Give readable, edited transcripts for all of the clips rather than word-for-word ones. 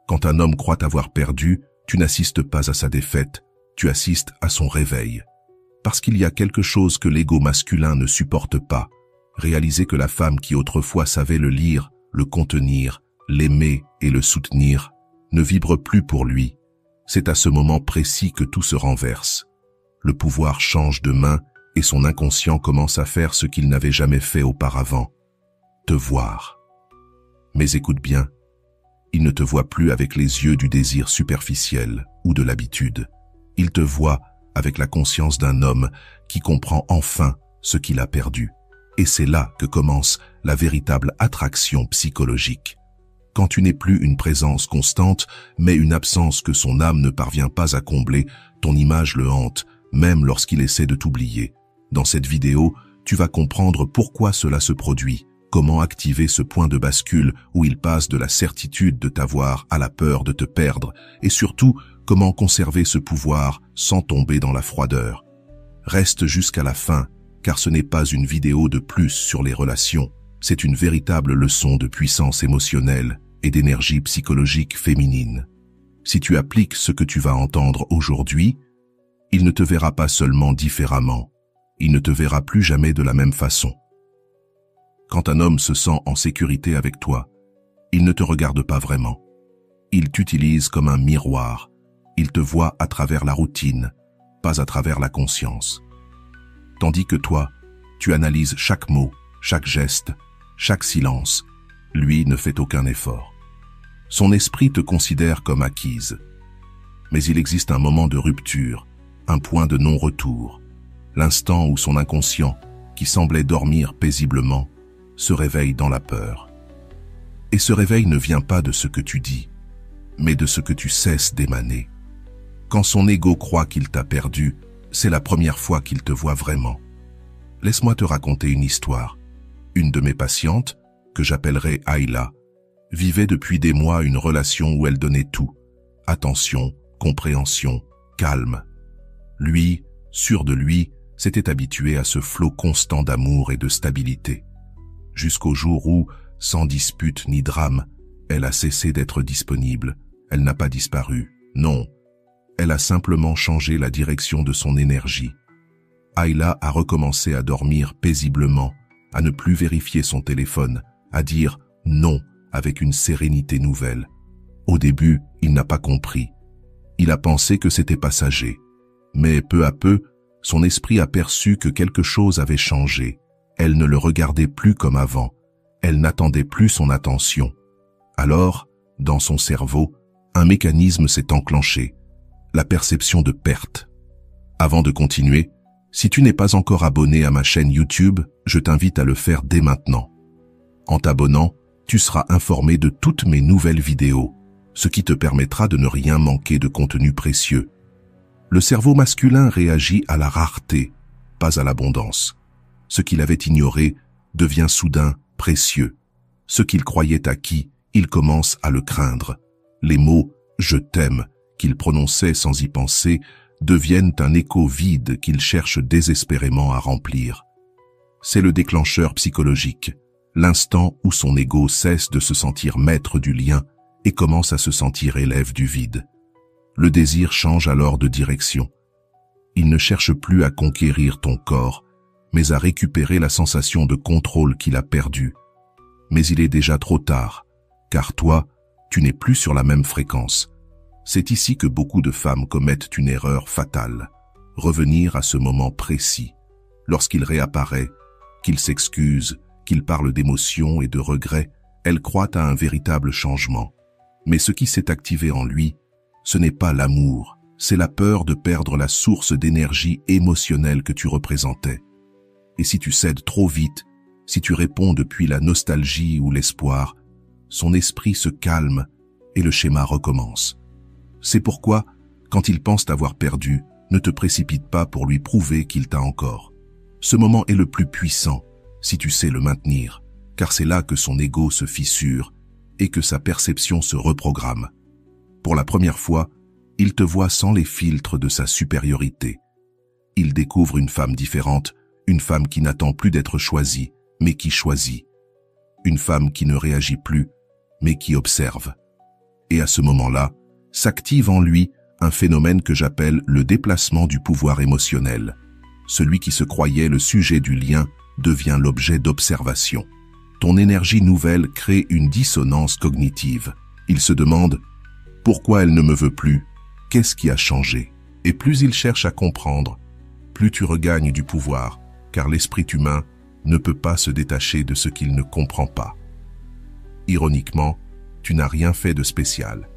Quand un homme croit avoir perdu, tu n'assistes pas à sa défaite, tu assistes à son réveil. Parce qu'il y a quelque chose que l'ego masculin ne supporte pas. Réaliser que la femme qui autrefois savait le lire, le contenir, l'aimer et le soutenir, ne vibre plus pour lui. C'est à ce moment précis que tout se renverse. Le pouvoir change de main et son inconscient commence à faire ce qu'il n'avait jamais fait auparavant. Te voir. Mais écoute bien, il ne te voit plus avec les yeux du désir superficiel ou de l'habitude. Il te voit avec la conscience d'un homme qui comprend enfin ce qu'il a perdu. Et c'est là que commence la véritable attraction psychologique. Quand tu n'es plus une présence constante, mais une absence que son âme ne parvient pas à combler, ton image le hante, même lorsqu'il essaie de t'oublier. Dans cette vidéo, tu vas comprendre pourquoi cela se produit, comment activer ce point de bascule où il passe de la certitude de t'avoir à la peur de te perdre, et surtout, comment conserver ce pouvoir sans tomber dans la froideur. Reste jusqu'à la fin, car ce n'est pas une vidéo de plus sur les relations, c'est une véritable leçon de puissance émotionnelle et d'énergie psychologique féminine. Si tu appliques ce que tu vas entendre aujourd'hui, il ne te verra pas seulement différemment, il ne te verra plus jamais de la même façon. Quand un homme se sent en sécurité avec toi, il ne te regarde pas vraiment. Il t'utilise comme un miroir, il te voit à travers la routine, pas à travers la conscience. Tandis que toi, tu analyses chaque mot, chaque geste, chaque silence. Lui ne fait aucun effort. Son esprit te considère comme acquise. Mais il existe un moment de rupture, un point de non-retour, l'instant où son inconscient, qui semblait dormir paisiblement, se réveille dans la peur. Et ce réveil ne vient pas de ce que tu dis, mais de ce que tu cesses d'émaner. Quand son ego croit qu'il t'a perdu, c'est la première fois qu'il te voit vraiment. Laisse-moi te raconter une histoire. Une de mes patientes, que j'appellerai Ayla, vivait depuis des mois une relation où elle donnait tout. Attention, compréhension, calme. Lui, sûr de lui, s'était habitué à ce flot constant d'amour et de stabilité. Jusqu'au jour où, sans dispute ni drame, elle a cessé d'être disponible. Elle n'a pas disparu, non. Elle a simplement changé la direction de son énergie. Ayla a recommencé à dormir paisiblement, à ne plus vérifier son téléphone, à dire non avec une sérénité nouvelle. Au début, il n'a pas compris. Il a pensé que c'était passager. Mais peu à peu, son esprit a perçu que quelque chose avait changé. Elle ne le regardait plus comme avant. Elle n'attendait plus son attention. Alors, dans son cerveau, un mécanisme s'est enclenché. La perception de perte. Avant de continuer, si tu n'es pas encore abonné à ma chaîne YouTube, je t'invite à le faire dès maintenant. En t'abonnant, tu seras informé de toutes mes nouvelles vidéos, ce qui te permettra de ne rien manquer de contenu précieux. Le cerveau masculin réagit à la rareté, pas à l'abondance. Ce qu'il avait ignoré devient soudain précieux. Ce qu'il croyait acquis, il commence à le craindre. Les mots « je t'aime » qu'il prononçait sans y penser deviennent un écho vide qu'il cherche désespérément à remplir. C'est le déclencheur psychologique, l'instant où son ego cesse de se sentir maître du lien et commence à se sentir élève du vide. Le désir change alors de direction. Il ne cherche plus à conquérir ton corps, mais à récupérer la sensation de contrôle qu'il a perdue. Mais il est déjà trop tard, car toi, tu n'es plus sur la même fréquence. C'est ici que beaucoup de femmes commettent une erreur fatale. Revenir à ce moment précis, lorsqu'il réapparaît, qu'il s'excuse, qu'il parle d'émotions et de regrets, elles croient à un véritable changement. Mais ce qui s'est activé en lui, ce n'est pas l'amour, c'est la peur de perdre la source d'énergie émotionnelle que tu représentais. Et si tu cèdes trop vite, si tu réponds depuis la nostalgie ou l'espoir, son esprit se calme et le schéma recommence. C'est pourquoi, quand il pense t'avoir perdu, ne te précipite pas pour lui prouver qu'il t'a encore. Ce moment est le plus puissant, si tu sais le maintenir, car c'est là que son ego se fissure et que sa perception se reprogramme. Pour la première fois, il te voit sans les filtres de sa supériorité. Il découvre une femme différente, une femme qui n'attend plus d'être choisie, mais qui choisit. Une femme qui ne réagit plus, mais qui observe. Et à ce moment-là, s'active en lui un phénomène que j'appelle le déplacement du pouvoir émotionnel. Celui qui se croyait le sujet du lien devient l'objet d'observation. Ton énergie nouvelle crée une dissonance cognitive. Il se demande « Pourquoi elle ne me veut plus? Qu'est-ce qui a changé ?» Et plus il cherche à comprendre, plus tu regagnes du pouvoir, car l'esprit humain ne peut pas se détacher de ce qu'il ne comprend pas. Ironiquement, tu n'as rien fait de spécial.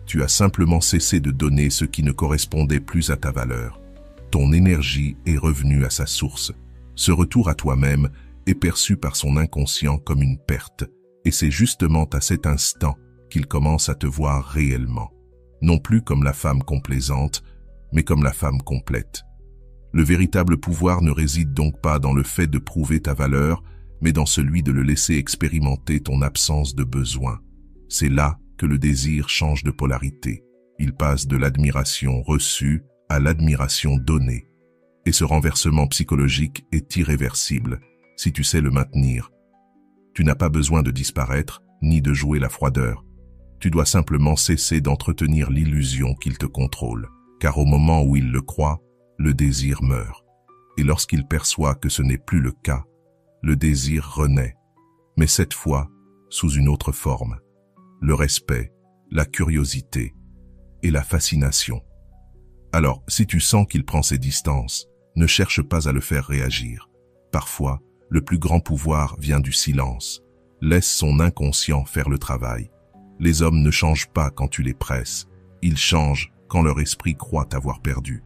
Tu as simplement cessé de donner ce qui ne correspondait plus à ta valeur. Ton énergie est revenue à sa source. Ce retour à toi-même est perçu par son inconscient comme une perte, et c'est justement à cet instant qu'il commence à te voir réellement. Non plus comme la femme complaisante, mais comme la femme complète. Le véritable pouvoir ne réside donc pas dans le fait de prouver ta valeur, mais dans celui de le laisser expérimenter ton absence de besoin. C'est là que le désir change de polarité. Il passe de l'admiration reçue à l'admiration donnée. Et ce renversement psychologique est irréversible, si tu sais le maintenir. Tu n'as pas besoin de disparaître, ni de jouer la froideur. Tu dois simplement cesser d'entretenir l'illusion qu'il te contrôle, car au moment où il le croit, le désir meurt. Et lorsqu'il perçoit que ce n'est plus le cas, le désir renaît, mais cette fois sous une autre forme. Le respect, la curiosité et la fascination. Alors, si tu sens qu'il prend ses distances, ne cherche pas à le faire réagir. Parfois, le plus grand pouvoir vient du silence. Laisse son inconscient faire le travail. Les hommes ne changent pas quand tu les presses. Ils changent quand leur esprit croit t'avoir perdu.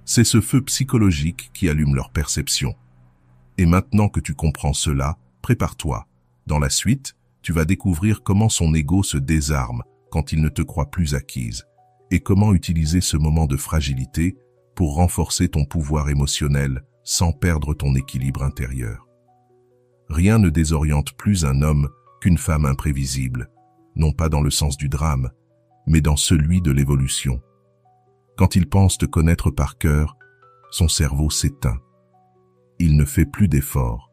C'est ce feu psychologique qui allume leur perception. Et maintenant que tu comprends cela, prépare-toi. Dans la suite, tu vas découvrir comment son ego se désarme quand il ne te croit plus acquise, et comment utiliser ce moment de fragilité pour renforcer ton pouvoir émotionnel sans perdre ton équilibre intérieur. Rien ne désoriente plus un homme qu'une femme imprévisible, non pas dans le sens du drame, mais dans celui de l'évolution. Quand il pense te connaître par cœur, son cerveau s'éteint. Il ne fait plus d'efforts,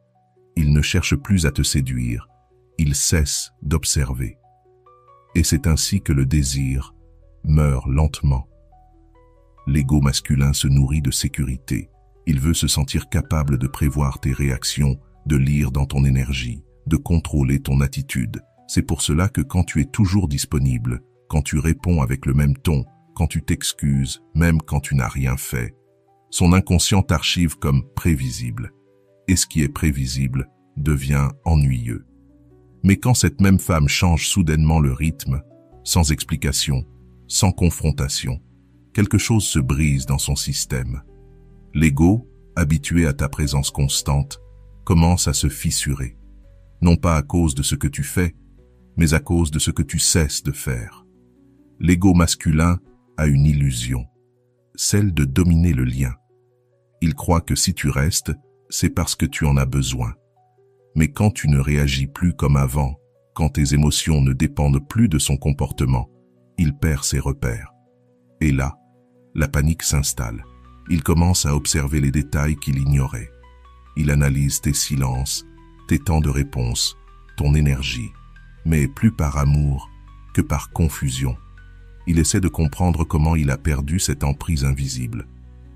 il ne cherche plus à te séduire, il cesse d'observer. Et c'est ainsi que le désir meurt lentement. L'ego masculin se nourrit de sécurité. Il veut se sentir capable de prévoir tes réactions, de lire dans ton énergie, de contrôler ton attitude. C'est pour cela que quand tu es toujours disponible, quand tu réponds avec le même ton, quand tu t'excuses, même quand tu n'as rien fait, son inconscient t'archive comme prévisible. Et ce qui est prévisible devient ennuyeux. Mais quand cette même femme change soudainement le rythme, sans explication, sans confrontation, quelque chose se brise dans son système. L'ego, habitué à ta présence constante, commence à se fissurer. Non pas à cause de ce que tu fais, mais à cause de ce que tu cesses de faire. L'ego masculin a une illusion, celle de dominer le lien. Il croit que si tu restes, c'est parce que tu en as besoin. Mais quand tu ne réagis plus comme avant, quand tes émotions ne dépendent plus de son comportement, il perd ses repères. Et là, la panique s'installe. Il commence à observer les détails qu'il ignorait. Il analyse tes silences, tes temps de réponse, ton énergie, mais plus par amour que par confusion. Il essaie de comprendre comment il a perdu cette emprise invisible.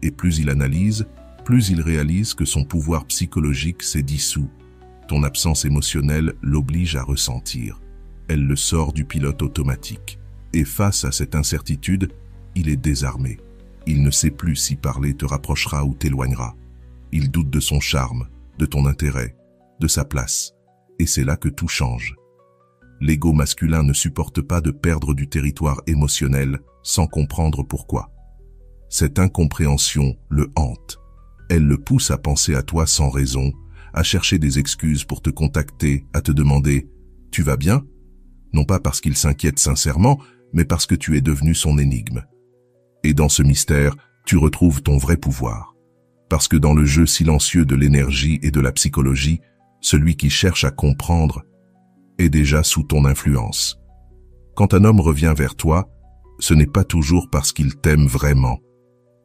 Et plus il analyse, plus il réalise que son pouvoir psychologique s'est dissous. Ton absence émotionnelle l'oblige à ressentir. Elle le sort du pilote automatique. Et face à cette incertitude, il est désarmé. Il ne sait plus si parler te rapprochera ou t'éloignera. Il doute de son charme, de ton intérêt, de sa place. Et c'est là que tout change. L'ego masculin ne supporte pas de perdre du territoire émotionnel sans comprendre pourquoi. Cette incompréhension le hante. Elle le pousse à penser à toi sans raison, à chercher des excuses pour te contacter, à te demander « Tu vas bien ?» Non pas parce qu'il s'inquiète sincèrement, mais parce que tu es devenu son énigme. Et dans ce mystère, tu retrouves ton vrai pouvoir. Parce que dans le jeu silencieux de l'énergie et de la psychologie, celui qui cherche à comprendre est déjà sous ton influence. Quand un homme revient vers toi, ce n'est pas toujours parce qu'il t'aime vraiment,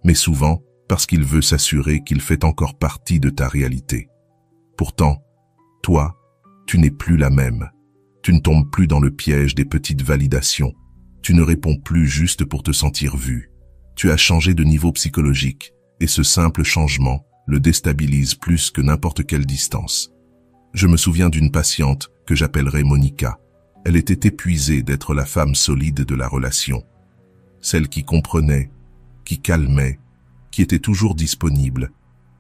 mais souvent parce qu'il veut s'assurer qu'il fait encore partie de ta réalité. Pourtant, toi, tu n'es plus la même. Tu ne tombes plus dans le piège des petites validations. Tu ne réponds plus juste pour te sentir vu. Tu as changé de niveau psychologique, et ce simple changement le déstabilise plus que n'importe quelle distance. Je me souviens d'une patiente que j'appellerai Monica. Elle était épuisée d'être la femme solide de la relation. Celle qui comprenait, qui calmait, qui était toujours disponible,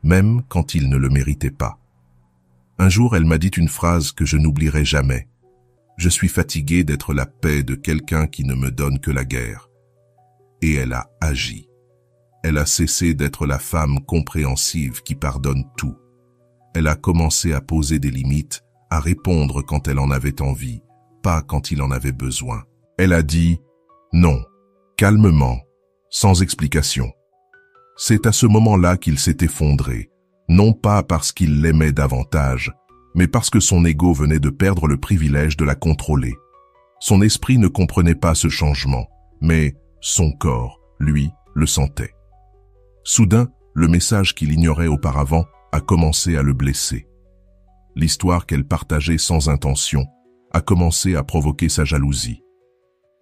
même quand il ne le méritait pas. Un jour, elle m'a dit une phrase que je n'oublierai jamais. « Je suis fatiguée d'être la paix de quelqu'un qui ne me donne que la guerre. » Et elle a agi. Elle a cessé d'être la femme compréhensive qui pardonne tout. Elle a commencé à poser des limites, à répondre quand elle en avait envie, pas quand il en avait besoin. Elle a dit « non », calmement, sans explication. C'est à ce moment-là qu'il s'est effondré, non pas parce qu'il l'aimait davantage, mais parce que son ego venait de perdre le privilège de la contrôler. Son esprit ne comprenait pas ce changement, mais son corps, lui, le sentait. Soudain, le message qu'il ignorait auparavant a commencé à le blesser. L'histoire qu'elle partageait sans intention a commencé à provoquer sa jalousie.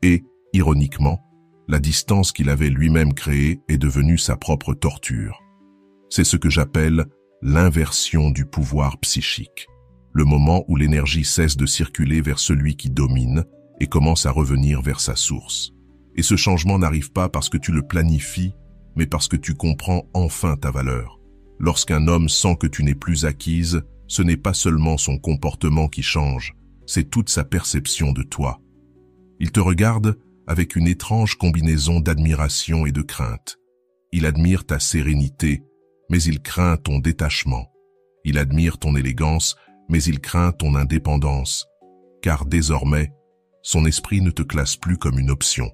Et, ironiquement, la distance qu'il avait lui-même créée est devenue sa propre torture. C'est ce que j'appelle l'inversion du pouvoir psychique. Le moment où l'énergie cesse de circuler vers celui qui domine et commence à revenir vers sa source. Et ce changement n'arrive pas parce que tu le planifies, mais parce que tu comprends enfin ta valeur. Lorsqu'un homme sent que tu n'es plus acquise, ce n'est pas seulement son comportement qui change, c'est toute sa perception de toi. Il te regarde avec une étrange combinaison d'admiration et de crainte. Il admire ta sérénité, mais il craint ton détachement. Il admire ton élégance, mais il craint ton indépendance, car désormais, son esprit ne te classe plus comme une option,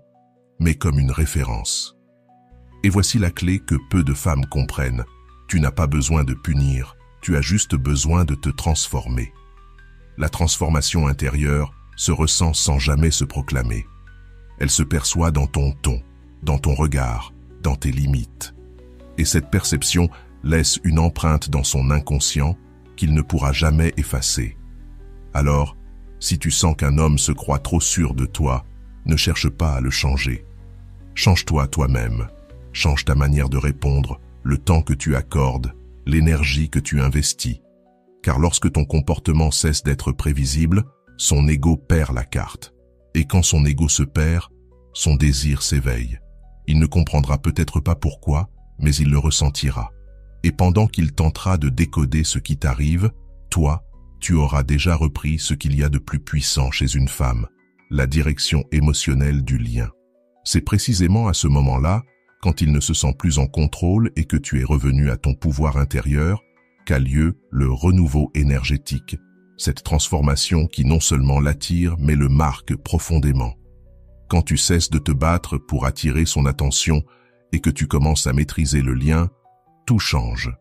mais comme une référence. Et voici la clé que peu de femmes comprennent. Tu n'as pas besoin de punir, tu as juste besoin de te transformer. La transformation intérieure se ressent sans jamais se proclamer. Elle se perçoit dans ton ton, dans ton regard, dans tes limites. Et cette perception laisse une empreinte dans son inconscient qu'il ne pourra jamais effacer. Alors, si tu sens qu'un homme se croit trop sûr de toi, ne cherche pas à le changer. Change-toi toi-même. Change ta manière de répondre, le temps que tu accordes, l'énergie que tu investis. Car lorsque ton comportement cesse d'être prévisible, son ego perd la carte. Et quand son ego se perd, son désir s'éveille. Il ne comprendra peut-être pas pourquoi, mais il le ressentira. Et pendant qu'il tentera de décoder ce qui t'arrive, toi, tu auras déjà repris ce qu'il y a de plus puissant chez une femme, la direction émotionnelle du lien. C'est précisément à ce moment-là, quand il ne se sent plus en contrôle et que tu es revenu à ton pouvoir intérieur, qu'a lieu le renouveau énergétique, cette transformation qui non seulement l'attire, mais le marque profondément. Quand tu cesses de te battre pour attirer son attention et que tu commences à maîtriser le lien, tout change.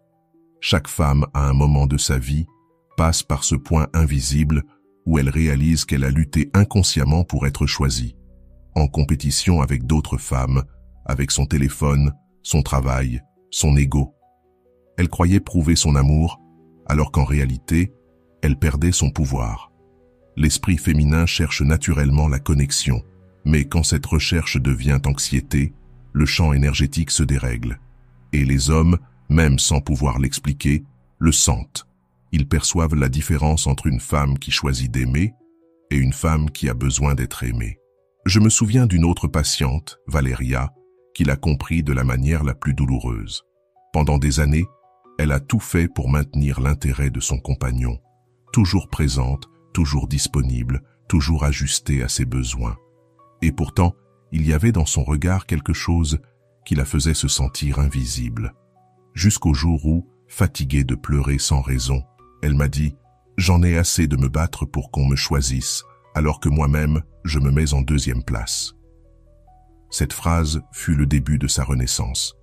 Chaque femme, à un moment de sa vie, passe par ce point invisible où elle réalise qu'elle a lutté inconsciemment pour être choisie, en compétition avec d'autres femmes, avec son téléphone, son travail, son ego. Elle croyait prouver son amour, alors qu'en réalité, elle perdait son pouvoir. L'esprit féminin cherche naturellement la connexion, mais quand cette recherche devient anxiété, le champ énergétique se dérègle. Et les hommes, même sans pouvoir l'expliquer, le sentent. Ils perçoivent la différence entre une femme qui choisit d'aimer et une femme qui a besoin d'être aimée. Je me souviens d'une autre patiente, Valéria, qui l'a compris de la manière la plus douloureuse. Pendant des années, elle a tout fait pour maintenir l'intérêt de son compagnon, toujours présente, toujours disponible, toujours ajustée à ses besoins. Et pourtant, il y avait dans son regard quelque chose qui la faisait se sentir invisible. Jusqu'au jour où, fatiguée de pleurer sans raison, elle m'a dit « J'en ai assez de me battre pour qu'on me choisisse, alors que moi-même, je me mets en deuxième place. » Cette phrase fut le début de sa renaissance.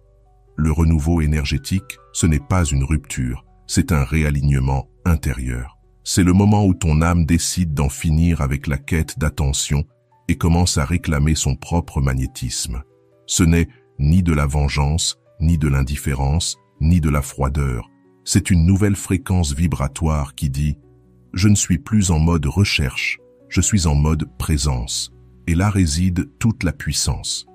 Le renouveau énergétique, ce n'est pas une rupture, c'est un réalignement intérieur. C'est le moment où ton âme décide d'en finir avec la quête d'attention et commence à réclamer son propre magnétisme. Ce n'est ni de la vengeance, ni de l'indifférence, ni de la froideur. C'est une nouvelle fréquence vibratoire qui dit « Je ne suis plus en mode recherche, je suis en mode présence. Et là réside toute la puissance.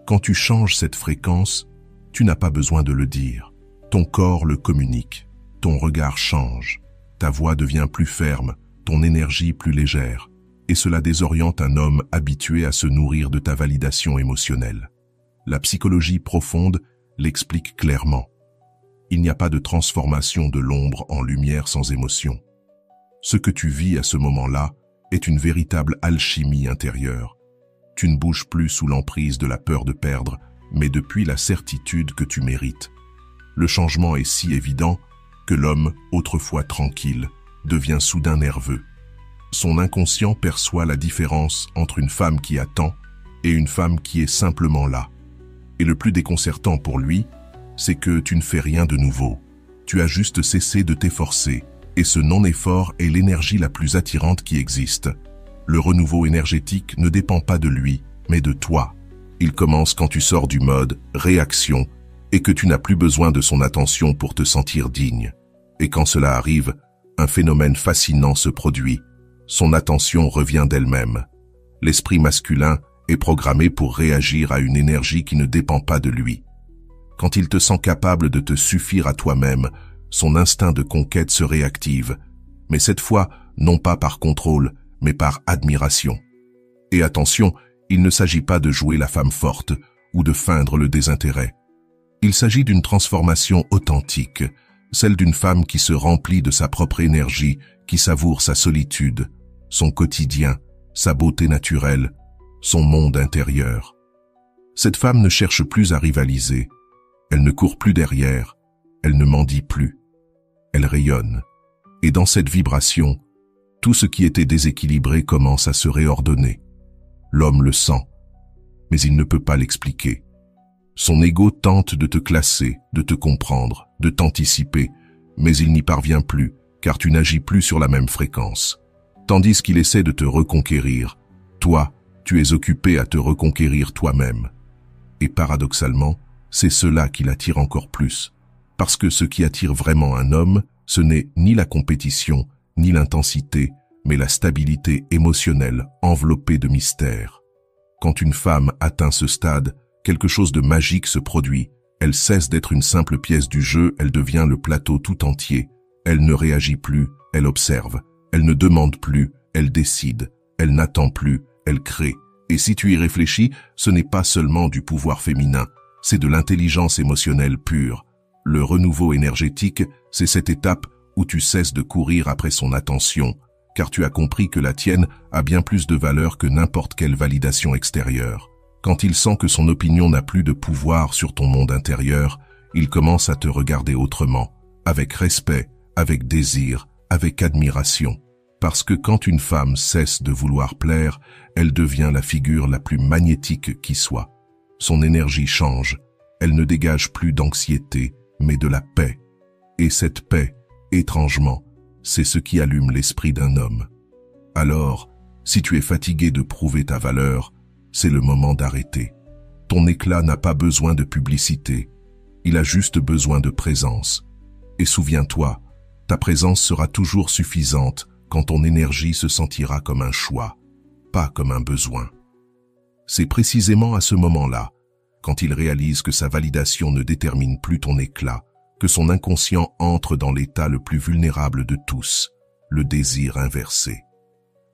Quand tu changes cette fréquence, tu n'as pas besoin de le dire. Ton corps le communique. Ton regard change. Ta voix devient plus ferme, ton énergie plus légère. Et cela désoriente un homme habitué à se nourrir de ta validation émotionnelle. La psychologie profonde l'explique clairement. Il n'y a pas de transformation de l'ombre en lumière sans émotion. Ce que tu vis à ce moment-là est une véritable alchimie intérieure. Tu ne bouges plus sous l'emprise de la peur de perdre, mais depuis la certitude que tu mérites. Le changement est si évident que l'homme, autrefois tranquille, devient soudain nerveux. Son inconscient perçoit la différence entre une femme qui attend et une femme qui est simplement là. Et le plus déconcertant pour lui, c'est que tu ne fais rien de nouveau. Tu as juste cessé de t'efforcer, et ce non-effort est l'énergie la plus attirante qui existe. Le renouveau énergétique ne dépend pas de lui, mais de toi. Il commence quand tu sors du mode réaction et que tu n'as plus besoin de son attention pour te sentir digne. Et quand cela arrive, un phénomène fascinant se produit. Son attention revient d'elle-même. L'esprit masculin est programmé pour réagir à une énergie qui ne dépend pas de lui. Quand il te sent capable de te suffire à toi-même, son instinct de conquête se réactive, mais cette fois, non pas par contrôle, mais par admiration. Et attention, il ne s'agit pas de jouer la femme forte ou de feindre le désintérêt. Il s'agit d'une transformation authentique, celle d'une femme qui se remplit de sa propre énergie, qui savoure sa solitude, son quotidien, sa beauté naturelle, son monde intérieur. Cette femme ne cherche plus à rivaliser, elle ne court plus derrière, elle ne mendie plus, elle rayonne. Et dans cette vibration, tout ce qui était déséquilibré commence à se réordonner. L'homme le sent, mais il ne peut pas l'expliquer. Son ego tente de te classer, de te comprendre, de t'anticiper, mais il n'y parvient plus, car tu n'agis plus sur la même fréquence. Tandis qu'il essaie de te reconquérir, toi, tu es occupé à te reconquérir toi-même. Et paradoxalement, c'est cela qui l'attire encore plus. Parce que ce qui attire vraiment un homme, ce n'est ni la compétition, ni l'intensité, mais la stabilité émotionnelle enveloppée de mystère. Quand une femme atteint ce stade, quelque chose de magique se produit. Elle cesse d'être une simple pièce du jeu, elle devient le plateau tout entier. Elle ne réagit plus, elle observe. Elle ne demande plus, elle décide. Elle n'attend plus, elle crée. Et si tu y réfléchis, ce n'est pas seulement du pouvoir féminin, c'est de l'intelligence émotionnelle pure. Le renouveau énergétique, c'est cette étape où tu cesses de courir après son attention, car tu as compris que la tienne a bien plus de valeur que n'importe quelle validation extérieure. Quand il sent que son opinion n'a plus de pouvoir sur ton monde intérieur, il commence à te regarder autrement, avec respect, avec désir, avec admiration. Parce que quand une femme cesse de vouloir plaire, elle devient la figure la plus magnétique qui soit. Son énergie change, elle ne dégage plus d'anxiété, mais de la paix. Et cette paix, étrangement, c'est ce qui allume l'esprit d'un homme. Alors, si tu es fatigué de prouver ta valeur, c'est le moment d'arrêter. Ton éclat n'a pas besoin de publicité, il a juste besoin de présence. Et souviens-toi, ta présence sera toujours suffisante quand ton énergie se sentira comme un choix, pas comme un besoin. C'est précisément à ce moment-là, quand il réalise que sa validation ne détermine plus ton éclat, que son inconscient entre dans l'état le plus vulnérable de tous, le désir inversé.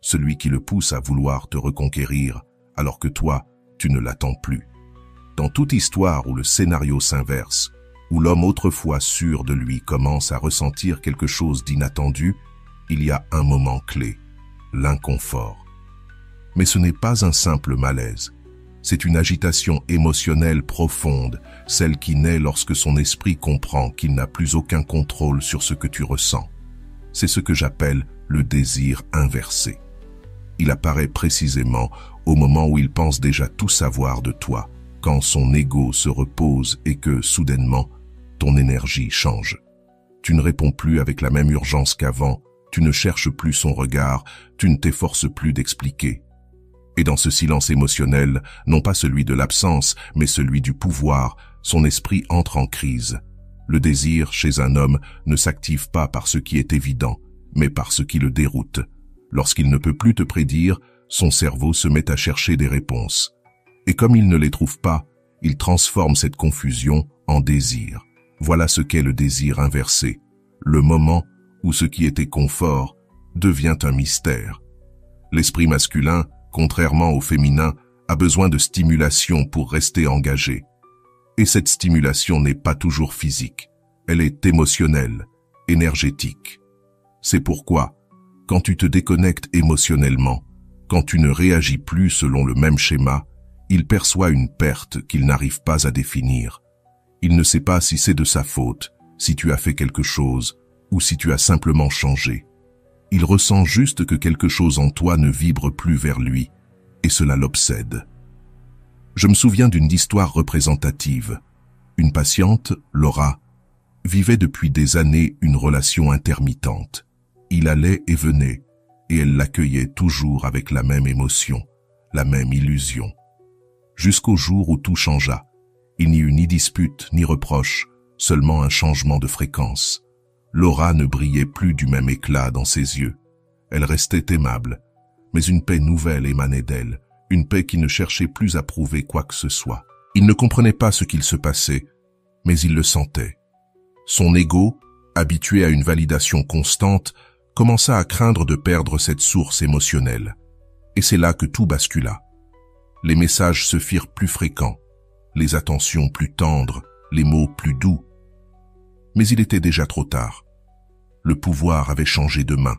Celui qui le pousse à vouloir te reconquérir, alors que toi, tu ne l'attends plus. Dans toute histoire où le scénario s'inverse, où l'homme autrefois sûr de lui commence à ressentir quelque chose d'inattendu, il y a un moment clé, l'inconfort. Mais ce n'est pas un simple malaise. C'est une agitation émotionnelle profonde, celle qui naît lorsque son esprit comprend qu'il n'a plus aucun contrôle sur ce que tu ressens. C'est ce que j'appelle le désir inversé. Il apparaît précisément au moment où il pense déjà tout savoir de toi, quand son ego se repose et que, soudainement, ton énergie change. Tu ne réponds plus avec la même urgence qu'avant, tu ne cherches plus son regard, tu ne t'efforces plus d'expliquer. Et dans ce silence émotionnel, non pas celui de l'absence, mais celui du pouvoir, son esprit entre en crise. Le désir, chez un homme, ne s'active pas par ce qui est évident, mais par ce qui le déroute. Lorsqu'il ne peut plus te prédire, son cerveau se met à chercher des réponses. Et comme il ne les trouve pas, il transforme cette confusion en désir. Voilà ce qu'est le désir inversé, le moment où ce qui était confort devient un mystère. L'esprit masculin, contrairement au féminin, a besoin de stimulation pour rester engagé. Et cette stimulation n'est pas toujours physique, elle est émotionnelle, énergétique. C'est pourquoi, quand tu te déconnectes émotionnellement, quand tu ne réagis plus selon le même schéma, il perçoit une perte qu'il n'arrive pas à définir. Il ne sait pas si c'est de sa faute, si tu as fait quelque chose, ou si tu as simplement changé. Il ressent juste que quelque chose en toi ne vibre plus vers lui, et cela l'obsède. Je me souviens d'une histoire représentative. Une patiente, Laura, vivait depuis des années une relation intermittente. Il allait et venait, et elle l'accueillait toujours avec la même émotion, la même illusion. Jusqu'au jour où tout changea. Il n'y eut ni dispute, ni reproche, seulement un changement de fréquence. Laura ne brillait plus du même éclat dans ses yeux. Elle restait aimable, mais une paix nouvelle émanait d'elle, une paix qui ne cherchait plus à prouver quoi que ce soit. Il ne comprenait pas ce qu'il se passait, mais il le sentait. Son ego, habitué à une validation constante, commença à craindre de perdre cette source émotionnelle. Et c'est là que tout bascula. Les messages se firent plus fréquents, les attentions plus tendres, les mots plus doux. Mais il était déjà trop tard. Le pouvoir avait changé de main.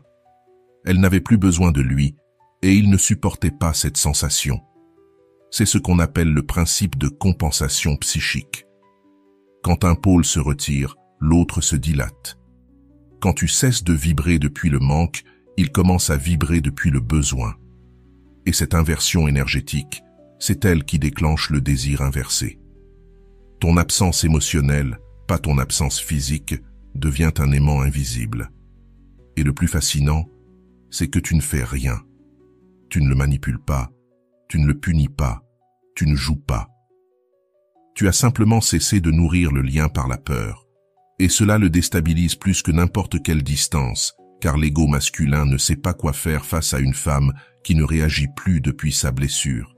Elle n'avait plus besoin de lui, et il ne supportait pas cette sensation. C'est ce qu'on appelle le principe de compensation psychique. Quand un pôle se retire, l'autre se dilate. Quand tu cesses de vibrer depuis le manque, il commence à vibrer depuis le besoin. Et cette inversion énergétique, c'est elle qui déclenche le désir inversé. Ton absence émotionnelle, pas ton absence physique, devient un aimant invisible. Et le plus fascinant, c'est que tu ne fais rien. Tu ne le manipules pas, tu ne le punis pas, tu ne joues pas. Tu as simplement cessé de nourrir le lien par la peur. Et cela le déstabilise plus que n'importe quelle distance, car l'ego masculin ne sait pas quoi faire face à une femme qui ne réagit plus depuis sa blessure.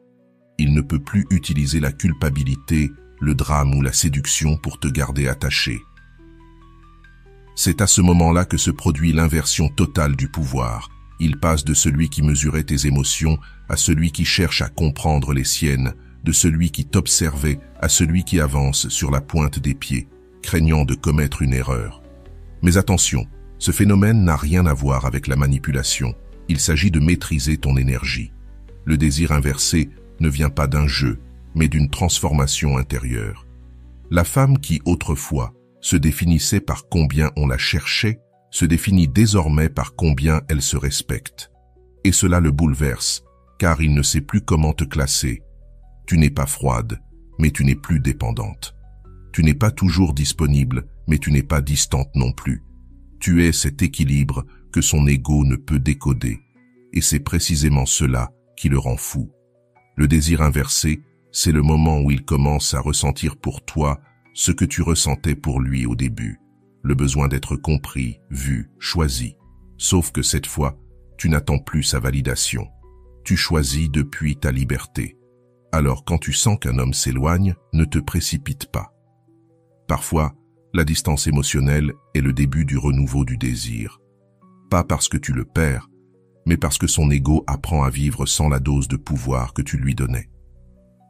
Il ne peut plus utiliser la culpabilité, le drame ou la séduction pour te garder attaché. C'est à ce moment-là que se produit l'inversion totale du pouvoir. Il passe de celui qui mesurait tes émotions à celui qui cherche à comprendre les siennes, de celui qui t'observait à celui qui avance sur la pointe des pieds, craignant de commettre une erreur. Mais attention, ce phénomène n'a rien à voir avec la manipulation. Il s'agit de maîtriser ton énergie. Le désir inversé ne vient pas d'un jeu, mais d'une transformation intérieure. La femme qui, autrefois, se définissait par combien on la cherchait, se définit désormais par combien elle se respecte. Et cela le bouleverse, car il ne sait plus comment te classer. Tu n'es pas froide, mais tu n'es plus dépendante. Tu n'es pas toujours disponible, mais tu n'es pas distante non plus. Tu es cet équilibre que son ego ne peut décoder. Et c'est précisément cela qui le rend fou. Le désir inversé, c'est le moment où il commence à ressentir pour toi ce que tu ressentais pour lui au début. Le besoin d'être compris, vu, choisi. Sauf que cette fois, tu n'attends plus sa validation. Tu choisis depuis ta liberté. Alors quand tu sens qu'un homme s'éloigne, ne te précipite pas. Parfois, la distance émotionnelle est le début du renouveau du désir. Pas parce que tu le perds, mais parce que son ego apprend à vivre sans la dose de pouvoir que tu lui donnais.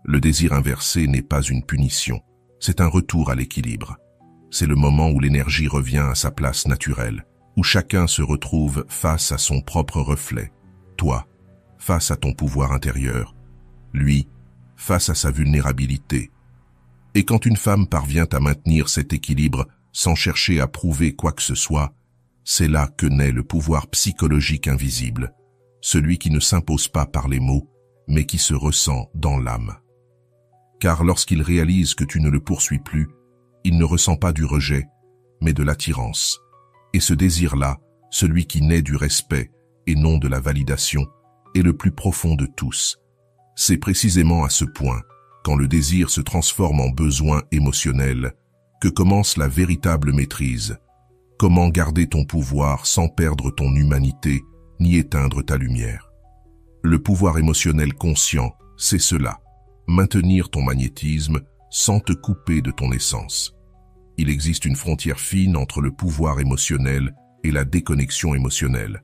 Le désir inversé n'est pas une punition, c'est un retour à l'équilibre. C'est le moment où l'énergie revient à sa place naturelle, où chacun se retrouve face à son propre reflet. Toi, face à ton pouvoir intérieur. Lui, face à sa vulnérabilité. Et quand une femme parvient à maintenir cet équilibre sans chercher à prouver quoi que ce soit, c'est là que naît le pouvoir psychologique invisible, celui qui ne s'impose pas par les mots, mais qui se ressent dans l'âme. Car lorsqu'il réalise que tu ne le poursuis plus, il ne ressent pas du rejet, mais de l'attirance. Et ce désir-là, celui qui naît du respect et non de la validation, est le plus profond de tous. C'est précisément à ce point, quand le désir se transforme en besoin émotionnel, que commence la véritable maîtrise. Comment garder ton pouvoir sans perdre ton humanité ni éteindre ta lumière. Le pouvoir émotionnel conscient, c'est cela. Maintenir ton magnétisme sans te couper de ton essence. Il existe une frontière fine entre le pouvoir émotionnel et la déconnexion émotionnelle.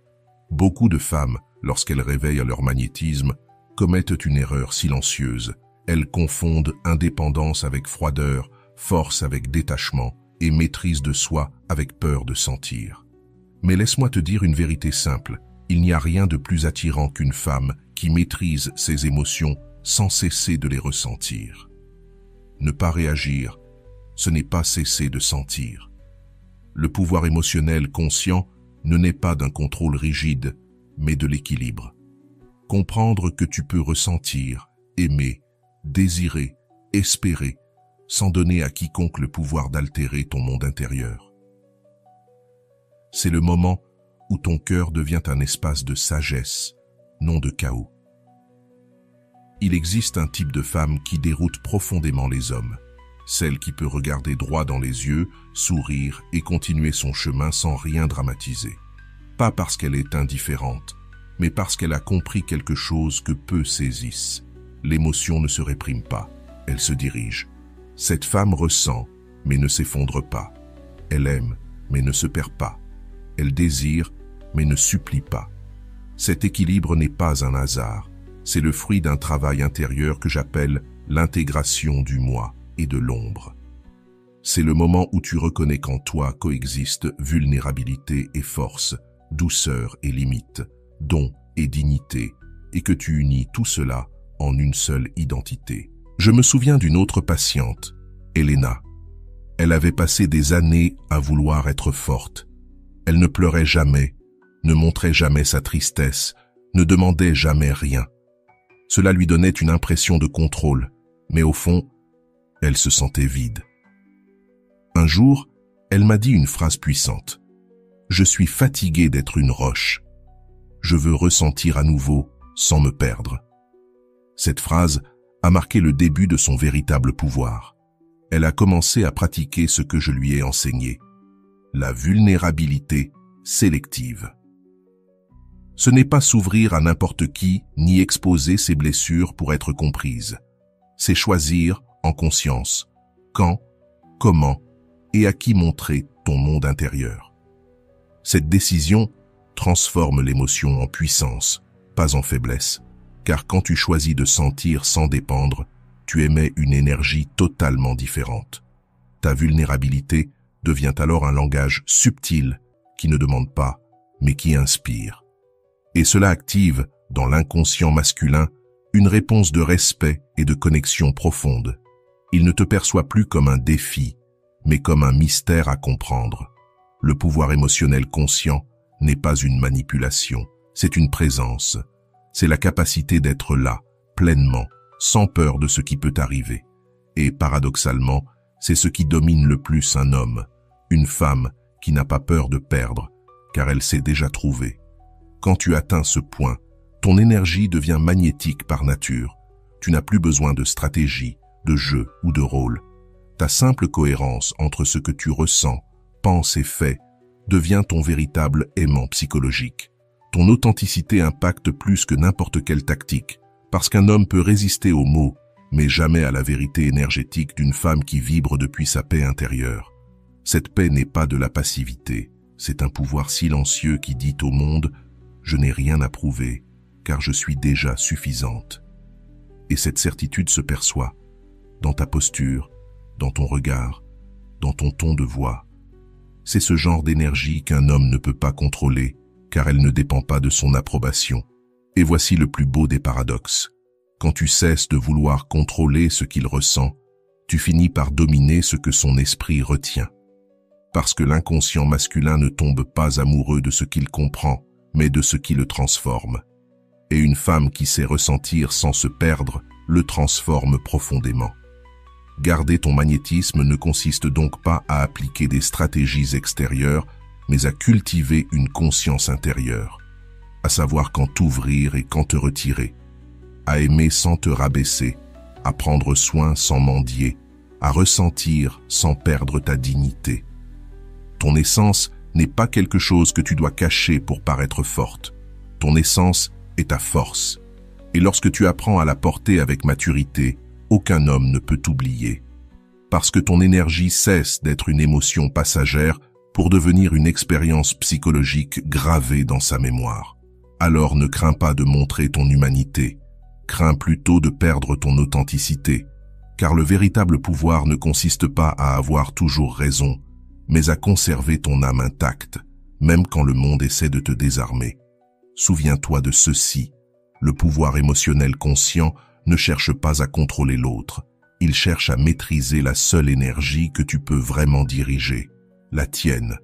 Beaucoup de femmes, lorsqu'elles réveillent leur magnétisme, commettent une erreur silencieuse. Elles confondent indépendance avec froideur, force avec détachement et maîtrise de soi avec peur de sentir. Mais laisse-moi te dire une vérité simple. Il n'y a rien de plus attirant qu'une femme qui maîtrise ses émotions sans cesser de les ressentir. Ne pas réagir, ce n'est pas cesser de sentir. Le pouvoir émotionnel conscient ne naît pas d'un contrôle rigide, mais de l'équilibre. Comprendre que tu peux ressentir, aimer, désirer, espérer, sans donner à quiconque le pouvoir d'altérer ton monde intérieur. C'est le moment où ton cœur devient un espace de sagesse, non de chaos. Il existe un type de femme qui déroute profondément les hommes, celle qui peut regarder droit dans les yeux, sourire et continuer son chemin sans rien dramatiser. Pas parce qu'elle est indifférente, mais parce qu'elle a compris quelque chose que peu saisissent. L'émotion ne se réprime pas, elle se dirige. Cette femme ressent, mais ne s'effondre pas. Elle aime, mais ne se perd pas. Elle désire, mais ne supplie pas. Cet équilibre n'est pas un hasard. C'est le fruit d'un travail intérieur que j'appelle l'intégration du moi et de l'ombre. C'est le moment où tu reconnais qu'en toi coexistent vulnérabilité et force, douceur et limite, don et dignité, et que tu unis tout cela en une seule identité. Je me souviens d'une autre patiente, Elena. Elle avait passé des années à vouloir être forte. Elle ne pleurait jamais, ne montrait jamais sa tristesse, ne demandait jamais rien. Cela lui donnait une impression de contrôle, mais au fond, elle se sentait vide. Un jour, elle m'a dit une phrase puissante. « Je suis fatiguée d'être une roche. Je veux ressentir à nouveau sans me perdre. » Cette phrase a marqué le début de son véritable pouvoir. Elle a commencé à pratiquer ce que je lui ai enseigné. La vulnérabilité sélective. Ce n'est pas s'ouvrir à n'importe qui, ni exposer ses blessures pour être comprise. C'est choisir, en conscience, quand, comment et à qui montrer ton monde intérieur. Cette décision transforme l'émotion en puissance, pas en faiblesse, car quand tu choisis de sentir sans dépendre, tu émets une énergie totalement différente. Ta vulnérabilité devient alors un langage subtil qui ne demande pas, mais qui inspire. Et cela active, dans l'inconscient masculin, une réponse de respect et de connexion profonde. Il ne te perçoit plus comme un défi, mais comme un mystère à comprendre. Le pouvoir émotionnel conscient n'est pas une manipulation, c'est une présence. C'est la capacité d'être là, pleinement, sans peur de ce qui peut arriver. Et paradoxalement, c'est ce qui domine le plus un homme, une femme qui n'a pas peur de perdre, car elle s'est déjà trouvée. Quand tu atteins ce point, ton énergie devient magnétique par nature. Tu n'as plus besoin de stratégie, de jeu ou de rôle. Ta simple cohérence entre ce que tu ressens, penses et fais devient ton véritable aimant psychologique. Ton authenticité impacte plus que n'importe quelle tactique, parce qu'un homme peut résister aux mots, mais jamais à la vérité énergétique d'une femme qui vibre depuis sa paix intérieure. Cette paix n'est pas de la passivité, c'est un pouvoir silencieux qui dit au monde « Je n'ai rien à prouver, car je suis déjà suffisante. » Et cette certitude se perçoit dans ta posture, dans ton regard, dans ton ton de voix. C'est ce genre d'énergie qu'un homme ne peut pas contrôler, car elle ne dépend pas de son approbation. Et voici le plus beau des paradoxes. Quand tu cesses de vouloir contrôler ce qu'il ressent, tu finis par dominer ce que son esprit retient. Parce que l'inconscient masculin ne tombe pas amoureux de ce qu'il comprend, mais de ce qui le transforme. Et une femme qui sait ressentir sans se perdre, le transforme profondément. Garder ton magnétisme ne consiste donc pas à appliquer des stratégies extérieures, mais à cultiver une conscience intérieure, à savoir quand t'ouvrir et quand te retirer, à aimer sans te rabaisser, à prendre soin sans mendier, à ressentir sans perdre ta dignité. Ton essence n'est pas quelque chose que tu dois cacher pour paraître forte. Ton essence est ta force, Et lorsque tu apprends à la porter avec maturité, aucun homme ne peut t'oublier. Parce que ton énergie cesse d'être une émotion passagère pour devenir une expérience psychologique gravée dans sa mémoire. Alors ne crains pas de montrer ton humanité, crains plutôt de perdre ton authenticité, car le véritable pouvoir ne consiste pas à avoir toujours raison, mais à conserver ton âme intacte, même quand le monde essaie de te désarmer. Souviens-toi de ceci, le pouvoir émotionnel conscient ne cherche pas à contrôler l'autre, il cherche à maîtriser la seule énergie que tu peux vraiment diriger, la tienne.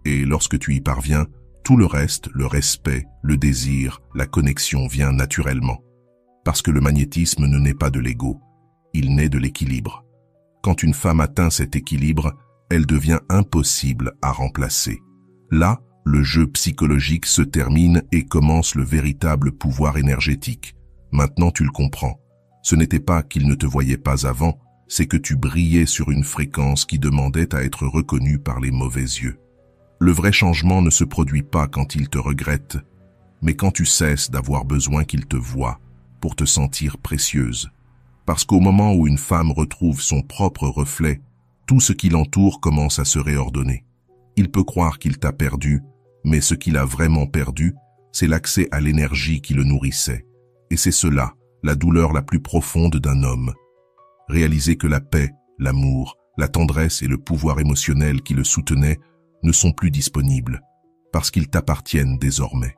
Et lorsque tu y parviens, tout le reste, le respect, le désir, la connexion vient naturellement. Parce que le magnétisme ne naît pas de l'ego, il naît de l'équilibre. Quand une femme atteint cet équilibre, elle devient impossible à remplacer. Là, le jeu psychologique se termine et commence le véritable pouvoir énergétique. Maintenant tu le comprends. Ce n'était pas qu'il ne te voyait pas avant, c'est que tu brillais sur une fréquence qui demandait à être reconnue par les mauvais yeux. Le vrai changement ne se produit pas quand il te regrette, mais quand tu cesses d'avoir besoin qu'il te voie pour te sentir précieuse. Parce qu'au moment où une femme retrouve son propre reflet, tout ce qui l'entoure commence à se réordonner. Il peut croire qu'il t'a perdu, mais ce qu'il a vraiment perdu, c'est l'accès à l'énergie qui le nourrissait. Et c'est cela, la douleur la plus profonde d'un homme. Réaliser que la paix, l'amour, la tendresse et le pouvoir émotionnel qui le soutenaient ne sont plus disponibles, parce qu'ils t'appartiennent désormais.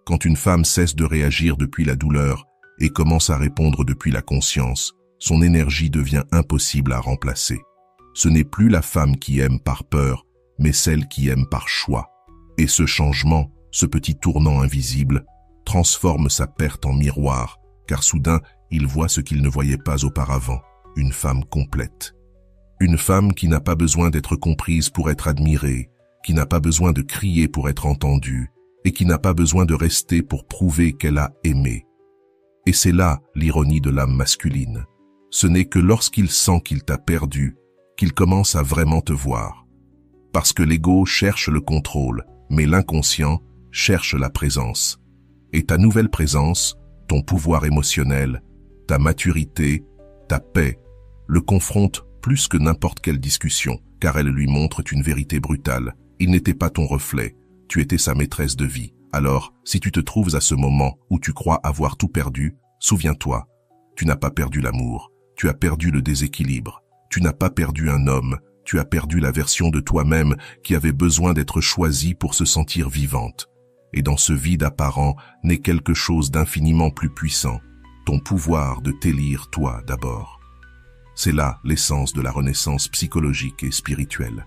Quand une femme cesse de réagir depuis la douleur et commence à répondre depuis la conscience, son énergie devient impossible à remplacer. Ce n'est plus la femme qui aime par peur, mais celle qui aime par choix. Et ce changement, ce petit tournant invisible, transforme sa perte en miroir, car soudain, il voit ce qu'il ne voyait pas auparavant, une femme complète. Une femme qui n'a pas besoin d'être comprise pour être admirée, qui n'a pas besoin de crier pour être entendue, et qui n'a pas besoin de rester pour prouver qu'elle a aimé. Et c'est là l'ironie de l'âme masculine. Ce n'est que lorsqu'il sent qu'il t'a perdu, qu'il commence à vraiment te voir. Parce que l'ego cherche le contrôle, mais l'inconscient cherche la présence. Et ta nouvelle présence, ton pouvoir émotionnel, ta maturité, ta paix, le confrontent plus que n'importe quelle discussion, car elle lui montre une vérité brutale. Il n'était pas ton reflet, tu étais sa maîtresse de vie. Alors, si tu te trouves à ce moment où tu crois avoir tout perdu, souviens-toi, tu n'as pas perdu l'amour, tu as perdu le déséquilibre, tu n'as pas perdu un homme, tu as perdu la version de toi-même qui avait besoin d'être choisie pour se sentir vivante. Et dans ce vide apparent naît quelque chose d'infiniment plus puissant, ton pouvoir de t'élire toi d'abord. C'est là l'essence de la renaissance psychologique et spirituelle.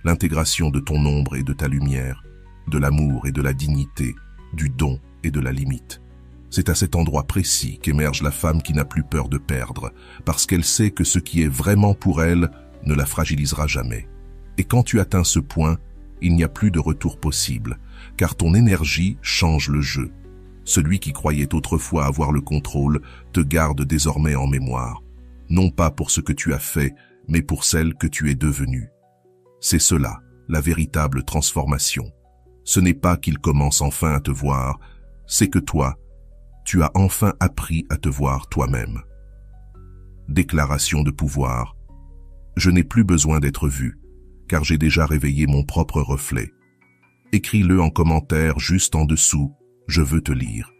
L'intégration de ton ombre et de ta lumière, de l'amour et de la dignité, du don et de la limite. C'est à cet endroit précis qu'émerge la femme qui n'a plus peur de perdre, parce qu'elle sait que ce qui est vraiment pour elle ne la fragilisera jamais. Et quand tu atteins ce point, il n'y a plus de retour possible, car ton énergie change le jeu. Celui qui croyait autrefois avoir le contrôle te garde désormais en mémoire, non pas pour ce que tu as fait, mais pour celle que tu es devenue. C'est cela, la véritable transformation. Ce n'est pas qu'il commence enfin à te voir, c'est que toi, tu as enfin appris à te voir toi-même. Déclaration de pouvoir. Je n'ai plus besoin d'être vu, car j'ai déjà réveillé mon propre reflet. Écris-le en commentaire juste en dessous, je veux te lire.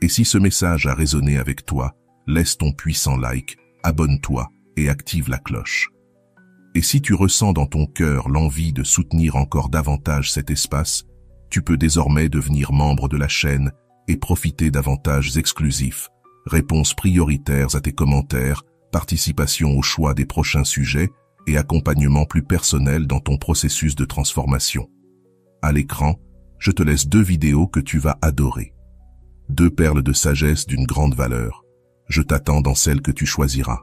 Et si ce message a résonné avec toi, laisse ton puissant like, abonne-toi et active la cloche. Et si tu ressens dans ton cœur l'envie de soutenir encore davantage cet espace, tu peux désormais devenir membre de la chaîne et profiter d'avantages exclusifs, réponses prioritaires à tes commentaires, participation au choix des prochains sujets et accompagnement plus personnel dans ton processus de transformation. À l'écran, je te laisse 2 vidéos que tu vas adorer. 2 perles de sagesse d'une grande valeur. Je t'attends dans celle que tu choisiras.